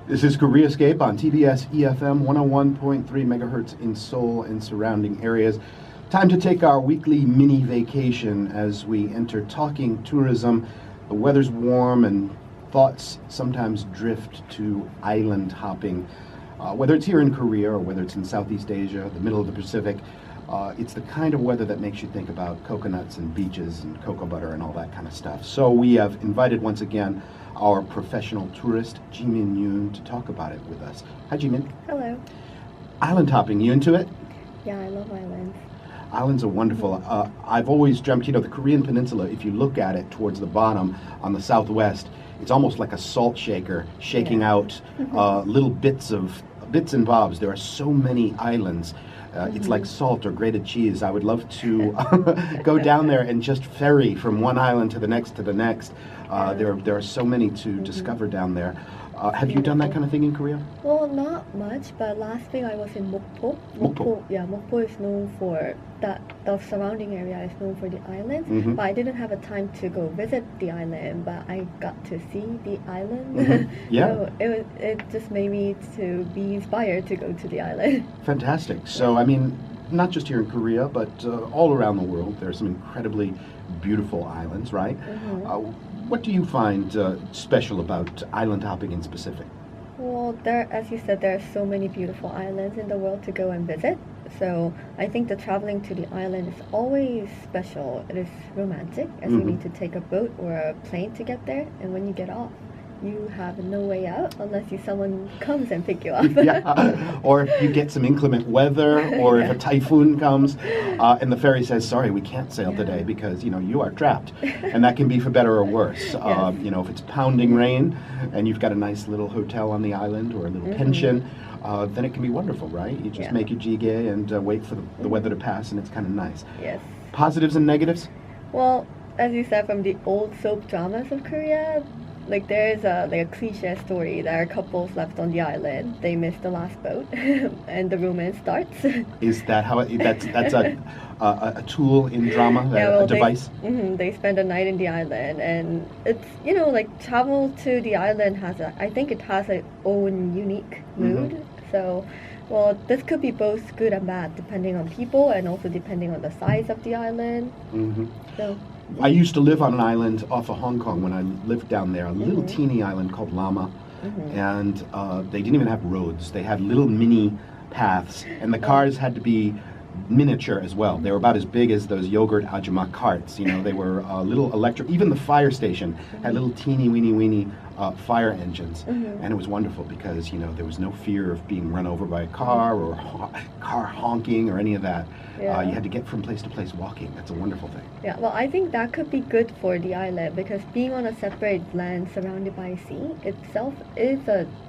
This is Koreascape on TBS EFM 101.3 megahertz in Seoul and surrounding areas. Time to take our weekly mini vacation as we enter talking tourism. The weather's warm and thoughts sometimes drift to island hopping. Whether it's here in Korea or whether it's in Southeast Asia, the middle of the Pacific, it's the kind of weather that makes you think about coconuts and beaches and cocoa butter and all that kind of stuff. So we have invited once again our professional tourist, Jimin Yoon, to talk about it with us. Hi, Jimin. Hello. Island hopping, you into it? Yeah, I love islands. Islands are wonderful. I've always dreamt, the Korean peninsula, if you look at it towards the bottom on the southwest, it's almost like a salt shaker shaking out little bits and bobs. There are so many islands. It's like salt or grated cheese. I would love to go down there and just ferry from one island to the next to the next. There are so many to discover down there. Have you done that kind of thing in Korea? Well, not much, but last week I was in Mokpo. Mokpo is known for that. The surrounding area is known for the islands, but I didn't have a time to go visit the island, but I got to see the island. Yeah. So it just made me to be inspired to go to the island. Fantastic. So, not just here in Korea, but all around the world, there are some incredibly beautiful islands, right? What do you find special about island hopping in specific? Well, as you said, there are so many beautiful islands in the world to go and visit. So I think the traveling to the island is always special. It is romantic, as you need to take a boat or a plane to get there. And when you get off, you have no way out unless someone comes and pick you up. Yeah, or if you get some inclement weather, or if a typhoon comes, and the ferry says, "Sorry, we can't sail today because you are trapped," and that can be for better or worse. If it's pounding rain and you've got a nice little hotel on the island or a little pension, then it can be wonderful, right? You just make your jjigae and wait for the weather to pass, and it's kind of nice. Yes. Positives and negatives? Well, as you said, from the old soap dramas of Korea, like there's a cliche story. There are couples left on the island. They missed the last boat, and the romance starts. Is that how that's a tool in drama, a device? They spend a night in the island, and it's like travel to the island I think it has its own unique mood. So, well, this could be both good and bad depending on people, and also depending on the size of the island. So. I used to live on an island off of Hong Kong when I lived down there, a little teeny island called Lama, and they didn't even have roads. They had little mini paths, and the cars had to be miniature as well. They were about as big as those yogurt ajuma carts. They were little electric. Even the fire station had little teeny weeny fire engines, and it was wonderful because there was no fear of being run over by a car or car honking or any of that. You had to get from place to place walking. That's a wonderful thing. Yeah, well, I think that could be good for the island because being on a separate land surrounded by sea itself is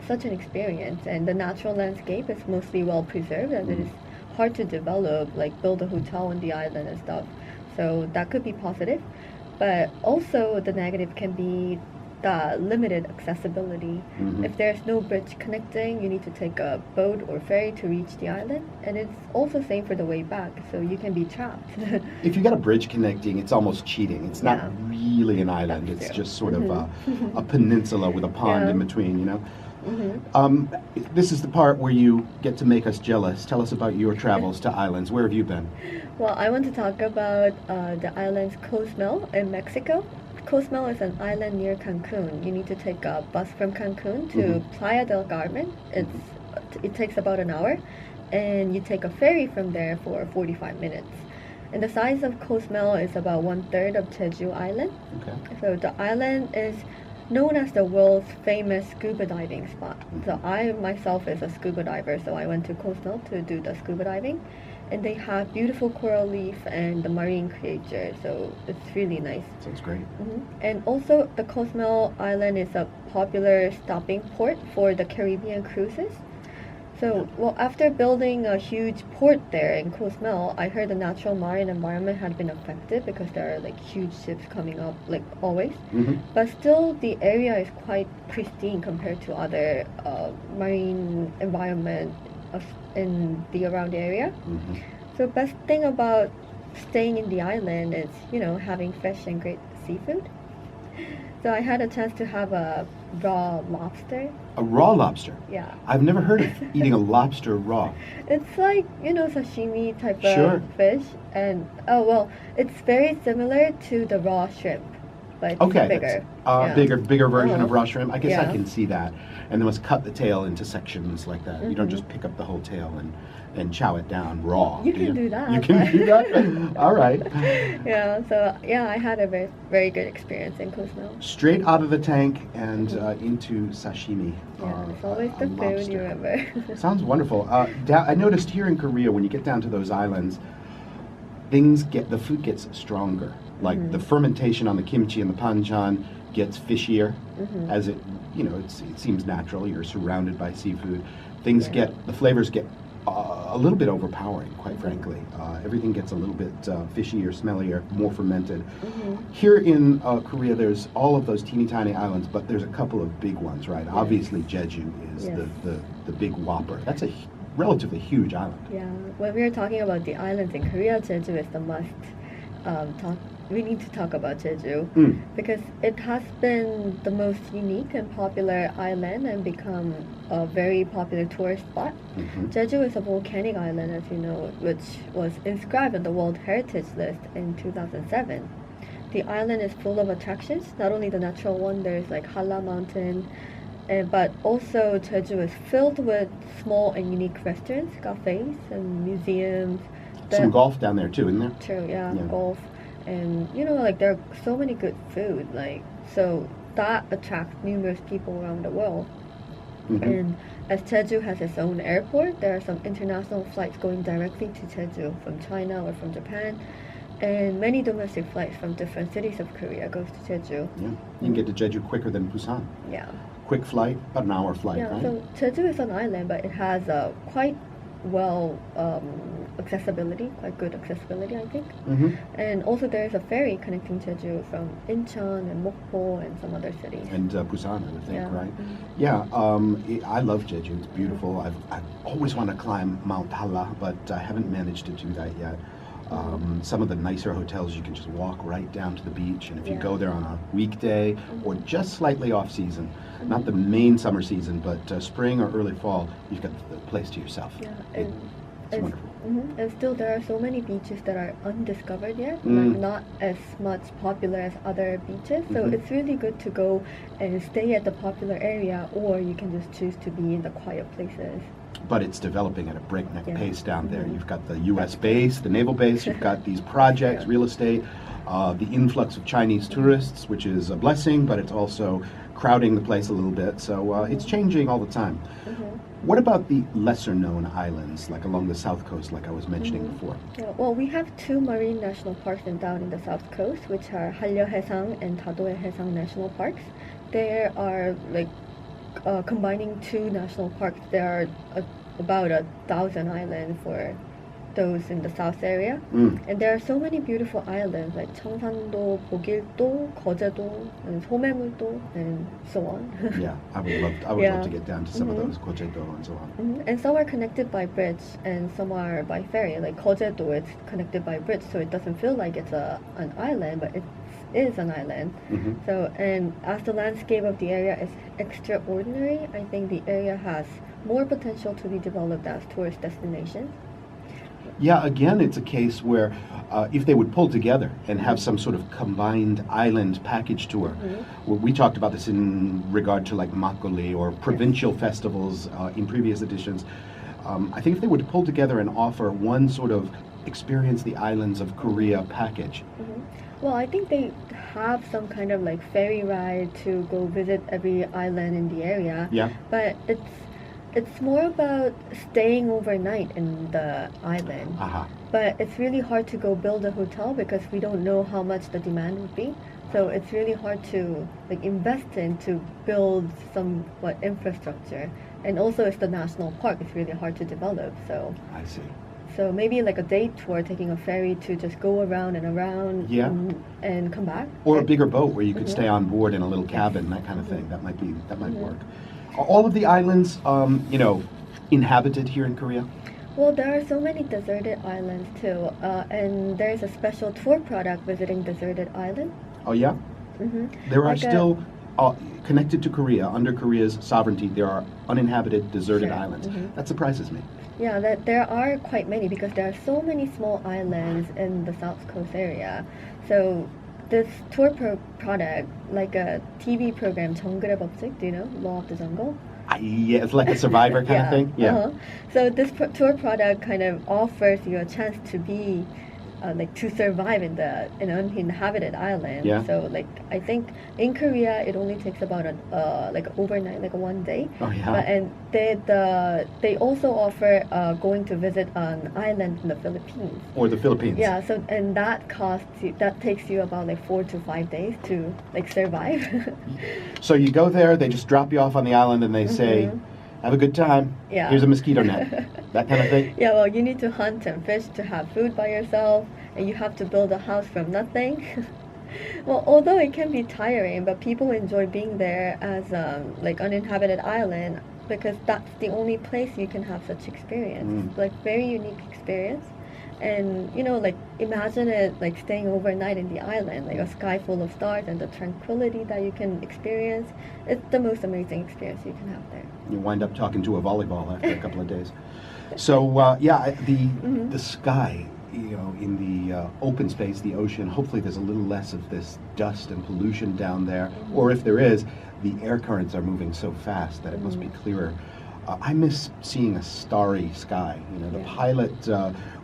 such an experience, and the natural landscape is mostly well preserved, and it is hard to develop, like build a hotel on the island and stuff. So that could be positive, but also the negative can be the limited accessibility. If there's no bridge connecting, you need to take a boat or ferry to reach the island, and it's also same for the way back, so you can be trapped. If you got a bridge connecting, it's almost cheating. It's not really an island. That's it's true. just sort of a peninsula with a pond in between, This is the part where you get to make us jealous. Tell us about your travels to islands. Where have you been? Well, I want to talk about the island's Cozumel in Mexico. Cozumel is an island near Cancun. You need to take a bus from Cancun to Playa del Carmen. It takes about an hour, and you take a ferry from there for 45 minutes. And the size of Cozumel is about 1/3 of Jeju Island. Okay. So the island is known as the world's famous scuba diving spot. So I myself is a scuba diver, so I went to Cozumel to do the scuba diving. And they have beautiful coral reef and the marine creatures, so it's really nice. Sounds great. And also, the Cozumel Island is a popular stopping port for the Caribbean cruises. So, well, after building a huge port there in Cozumel, I heard the natural marine environment had been affected because there are like huge ships coming up, like always. But still, the area is quite pristine compared to other marine environment in the around area. So best thing about staying in the island is having fresh and great seafood. So I had a chance to have a raw lobster. A raw lobster. Yeah. I've never heard of eating a lobster raw. It's like, sashimi type Sure. of fish. And, it's very similar to the raw shrimp, but it's Okay, bigger. that's, Yeah. bigger version of Uh-huh. raw shrimp. I guess I Yeah. can see that. And then let's cut the tail into sections like that. You don't Mhm. just pick up the whole tail and chow it down raw. You can do that, You can but- do that? All right. I had a very, very good experience in Cozumel. Straight out of the tank and into sashimi. Yeah, it's always a the food lobster. you remember. Sounds wonderful. I noticed here in Korea, when you get down to those islands, the food gets stronger. Like Mhm. the fermentation on the kimchi and the panchan gets fishier, Mhm. as it seems natural. You're surrounded by seafood. Things Yeah. the flavors get a little bit overpowering, quite frankly. Everything gets a little bit fishier, smellier, more fermented. Mhm. Here in Korea, there's all of those teeny tiny islands, but there's a couple of big ones, right? Yes. Obviously, Jeju is Yes. the big whopper. That's a relatively huge island. Yeah, when we are talking about the islands in Korea, Jeju is the must talk. We need to talk about Jeju Mm. because it has been the most unique and popular island and become a very popular tourist spot. Mhm. Jeju is a volcanic island, as you know, which was inscribed on the World Heritage List in 2007. The island is full of attractions, not only the natural wonders like Halla Mountain, but also Jeju is filled with small and unique restaurants, cafes, and museums. Some that- golf down there too, isn't there? True, yeah, Yeah. golf. And there are so many good food, so that attracts numerous people around the world. Mhm. And as Jeju has its own airport, there are some international flights going directly to Jeju from China or from Japan. And many domestic flights from different cities of Korea goes to Jeju. Yeah, you can get to Jeju quicker than Busan. Yeah. Quick flight, about an hour flight, Yeah, right? so Jeju is an island, but it has a quite well quite good accessibility, I think. Hmm. And also there is a ferry connecting Jeju from Incheon and Mokpo and some other cities. And Busan, I would think, Yeah. right? Mhm. Yeah, I love Jeju. It's beautiful. I've always wanted to climb Mount Halla, but I haven't managed to do that yet. Some of the nicer hotels, you can just walk right down to the beach, and if you Yeah. go there on a weekday or just slightly off season, not the main summer season, but spring or early fall, you've got the place to yourself. Yeah, It- and it's wonderful. And still there are so many beaches that are undiscovered yet, Mm. not as much popular as other beaches. So Mhm. it's really good to go and stay at the popular area, or you can just choose to be in the quiet places. But it's developing at a breakneck Yeah. pace down there. Mhm. You've got the U.S. base, the naval base, you've got these projects, Yeah. real estate, the influx of Chinese tourists, which is a blessing, but it's also crowding the place a little bit. So it's changing all the time. Mhm. What about the lesser known islands, like along the south coast, like I was mentioning Mhm. before? Yeah, well, we have two marine national parks down in the south coast, which are Hallyeohaesang and Dadohaesang national parks. They are combining two national parks. There are about 1,000 islands for those in the south area. Mm. And there are so many beautiful islands like 청산도, 보길도, 거제도, and 소매물도, and so on. Yeah, I would love Yeah. love to get down to some Mhm. of those, Gojedo and so on. Mhm. And some are connected by bridge, and some are by ferry. Like 거제도, it's connected by bridge, so it doesn't feel like it's an island, but it is an island. Mhm. So, and as the landscape of the area is extraordinary, I think the area has more potential to be developed as tourist destination. Yeah, again, it's a case where if they would pull together and have some sort of combined island package tour, we talked about this in regard to like makgeolli or provincial festivals in previous editions. I think if they would pull together and offer one sort of experience the islands of Korea package. Mhm. Well, I think they have some kind of ferry ride to go visit every island in the area. Yeah. But it's more about staying overnight in the island. Aha. But it's really hard to go build a hotel because we don't know how much the demand would be. So it's really hard to invest in to build some infrastructure. And also it's the national park, it's really hard to develop. I see. So maybe a day tour, taking a ferry to just go around and around Yeah. and come back. Or a bigger boat where you could Mhm. stay on board in a little cabin, that kind of thing. That might Mhm. work. Are all of the islands, inhabited here in Korea? Well, there are so many deserted islands too. And there's a special tour product visiting deserted island. Oh yeah. There are Like a- still, connected to Korea, under Korea's sovereignty, there are uninhabited, deserted Sure. islands. That surprises me. Yeah, that there are quite many because there are so many small islands in the South Coast area. So this product, like a TV program, 정글의 법칙, do you know? Law of the Jungle? Yeah, it's like a survivor kind of thing. Yeah. So this tour product kind of offers you a chance to be like to survive in an uninhabited island. Yeah. So like I think in Korea it only takes about like overnight, like one day. Oh yeah. And they also offer going to visit an island in the Philippines. Or the Philippines. Yeah. So and that takes you about like 4 to 5 days to like survive. So you go there, they just drop you off on the island, and they say, "Have a good time. Yeah. Here's a mosquito net." That kind of thing. Yeah, well, you need to hunt and fish to have food by yourself, and you have to build a house from nothing. Well, although it can be tiring, but people enjoy being there as like uninhabited island because that's the only place you can have such experience. Like very unique experience. And you know, like imagine it like staying overnight in the island, like a sky full of stars and the tranquility that you can experience. It's the most amazing experience you can have there. You wind up talking to a volleyball after a couple of days. So the sky, you know, in the open space, the ocean. Hopefully, there's a little less of this dust and pollution down there, or if there is, the air currents are moving so fast that it must be clearer. I miss seeing a starry sky. You know, the pilot.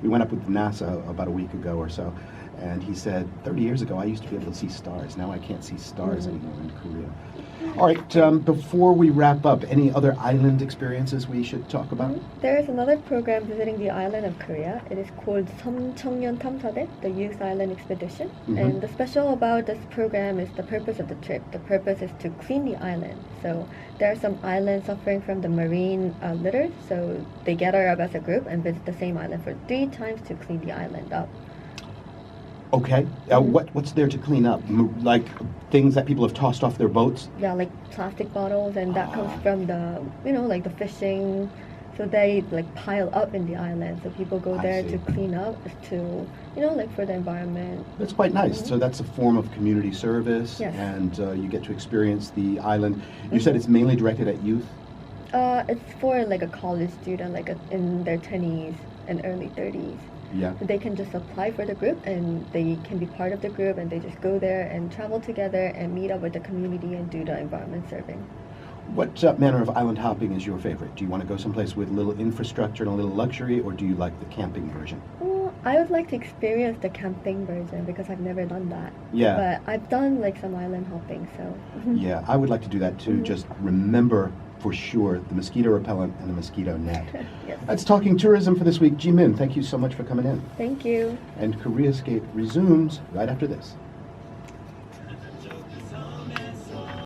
We went up with NASA about a week ago or so, and he said, 30 years ago, I used to be able to see stars. Now I can't see stars anymore in Korea. All right, before we wrap up, any other island experiences we should talk about? There is another program visiting the island of Korea. It is called 섬청년 탐사대, the Youth Island Expedition. And the special about this program is the purpose of the trip. The purpose is to clean the island. So there are some islands suffering from the marine litter. So they gather up as a group and visit the same island for 3 times to clean the island up. Okay. What's there to clean up? Like things that people have tossed off their boats? Yeah, like plastic bottles, and that comes from the, you know, like the fishing. So they like pile up in the island. So people go I there see. to clean up, to, you know, like for the environment. That's quite nice. So that's a form of community service, Yes. and you get to experience the island. You said it's mainly directed at youth? It's for like a college student, like in their 20s and early 30s. Yeah. They can just apply for the group and they can be part of the group and they just go there and travel together and meet up with the community and do the environment survey. What manner of island hopping is your favorite? Do you want to go someplace with little infrastructure and a little luxury, or do you like the camping version? Well, I would like to experience the camping version because I've never done that. Yeah. But I've done like some island hopping, so. Yeah, I would like to do that too. Just remember for sure the mosquito repellent and the mosquito net. Yes. That's Talking Tourism for this week. Jimin, thank you so much for coming in. Thank you. And Koreascape resumes right after this.